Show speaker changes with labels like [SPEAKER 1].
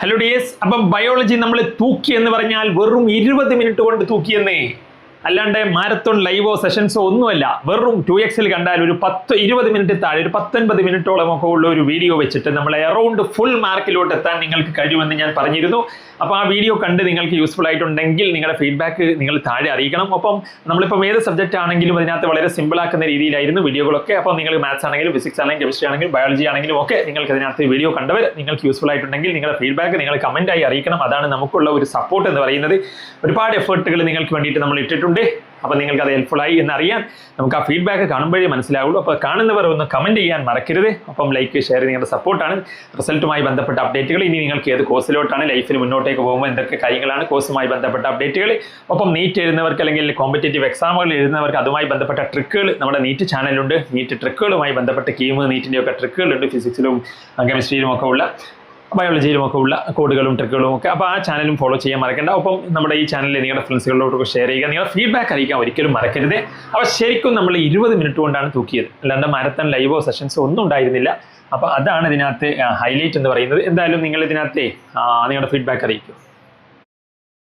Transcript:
[SPEAKER 1] Hello dears, അപ്പം biology നമ്മൾ തൂക്കി എന്ന് പറഞ്ഞാൽ വെറും 20 മിനിറ്റ് കൊണ്ട് തൂക്കിയെന്നേ, അല്ലാണ്ട് മാരത്തോൺ ലൈവോ സെഷൻസോ ഒന്നുമല്ല. വെറും 2xൽ കണ്ടാൽ ഒരു 10-20 മിനിറ്റ് താഴെ ഒരു 19 മിനിറ്റോളം ഒക്കെ ഉള്ള ഒരു വീഡിയോ വെച്ചിട്ട് നമ്മൾ അറൗണ്ട് ഫുൾ മാർക്കിലോട്ട് എത്താൻ നിങ്ങൾക്ക് കഴിയുമെന്ന് ഞാൻ പറഞ്ഞിരുന്നു. അപ്പോൾ ആ വീഡിയോ കണ്ട് നിങ്ങൾക്ക് യൂസ്ഫുൾ ആയിട്ടുണ്ടെങ്കിൽ നിങ്ങളുടെ ഫീഡ്ബാക്ക് നിങ്ങൾ താഴെ അറിയിക്കണം. ഒപ്പം നമ്മളിപ്പോൾ ഏത് സബ്ജക്റ്റ് ആണെങ്കിലും അതിനകത്ത് വളരെ സിമ്പിൾ ആക്കുന്ന രീതിയിലായിരുന്നു വീഡിയോകളൊക്കെ. അപ്പോൾ നിങ്ങൾ മാത്സ് ആണെങ്കിലും ഫിസിക്സ് ആണെങ്കിലും കെമിസ്ട്രി ആണെങ്കിലും ബയോളജി ആണെങ്കിലും ഒക്കെ നിങ്ങൾക്ക് അതിനകത്ത് വീഡിയോ കണ്ടവർ നിങ്ങൾക്ക് യൂസ്ഫുൾ ആയിട്ടുണ്ടെങ്കിൽ നിങ്ങളുടെ ഫീഡ്ബാക്ക് നിങ്ങൾ കമൻറ്റായി അറിയിക്കണം. അതാണ് നമുക്കുള്ള ഒരു സപ്പോർട്ട് എന്ന് പറയുന്നത്. ഒരുപാട് എഫേർട്ടുകൾ നിങ്ങൾക്ക് വേണ്ടിയിട്ട് നമ്മൾ ഇട്ടിട്ടുണ്ട്. അപ്പോൾ നിങ്ങൾക്ക് അത് ഹെൽപ്ഫുള്ളായി എന്നറിയാൻ നമുക്ക് ആ ഫീഡ്ബാക്ക് കാണുമ്പോഴേ മനസ്സിലാവുള്ളൂ. അപ്പോൾ കാണുന്നവർ ഒന്ന് കമൻറ്റ് ചെയ്യാൻ മറക്കരുത്. ഒപ്പം ലൈക്ക് ഷെയർ നിങ്ങളുടെ സപ്പോർട്ടാണ്. റിസൾട്ടുമായി ബന്ധപ്പെട്ട അപ്ഡേറ്റുകൾ, ഇനി നിങ്ങൾക്ക് ഏത് കോഴ്സിലോട്ടാണ് ലൈഫിൽ മുന്നോട്ടേക്ക് പോകുമ്പോൾ എന്തൊക്കെ കാര്യങ്ങളാണ് കോഴ്സുമായി ബന്ധപ്പെട്ട അപ്ഡേറ്റുകൾ, ഒപ്പം നീറ്റ് എഴുതുന്നവർക്ക് അല്ലെങ്കിൽ കോമ്പറ്റേറ്റീവ് എക്സാമുകൾ എഴുതുന്നവർക്ക് അതുമായി ബന്ധപ്പെട്ട ട്രിക്കുകൾ നമ്മുടെ നീറ്റ് ചാനലുണ്ട്. നീറ്റ് ട്രിക്കുകളുമായി ബന്ധപ്പെട്ട കീം നീറ്റിൻ്റെ ഒക്കെ ട്രിക്കുകളുണ്ട്. ഫിസിക്സിലും കെമിസ്ട്രിയിലും ഒക്കെ ഉള്ള ബയോളജിയിലും ഒക്കെ ഉള്ള കോഡുകളും ട്രിക്കുകളും ഒക്കെ. അപ്പോൾ ആ ചാനലും ഫോളോ ചെയ്യാൻ മറക്കണ്ട. ഒപ്പം നമ്മുടെ ഈ ചാനലിൽ നിങ്ങളുടെ ഫ്രണ്ട്സുകളിലോട്ടൊക്കെ ഷെയർ ചെയ്യുക. നിങ്ങളുടെ ഫീഡ്ബാക്ക് അറിയിക്കാൻ ഒരിക്കലും മറക്കരുത്. അപ്പോൾ ശരിക്കും നമ്മൾ 20 മിനിറ്റ് കൊണ്ടാണ് തൂക്കിയത്, അല്ലാണ്ട് മാരത്തൺ ലൈവോ സെഷൻസോ ഒന്നും ഉണ്ടായിരുന്നില്ല. അപ്പോൾ അതാണ് ഇതിനകത്ത് ഹൈലൈറ്റ് എന്ന് പറയുന്നത്. എന്തായാലും നിങ്ങൾ ഇതിനകത്ത് നിങ്ങളുടെ ഫീഡ്ബാക്ക് അറിയിക്കും.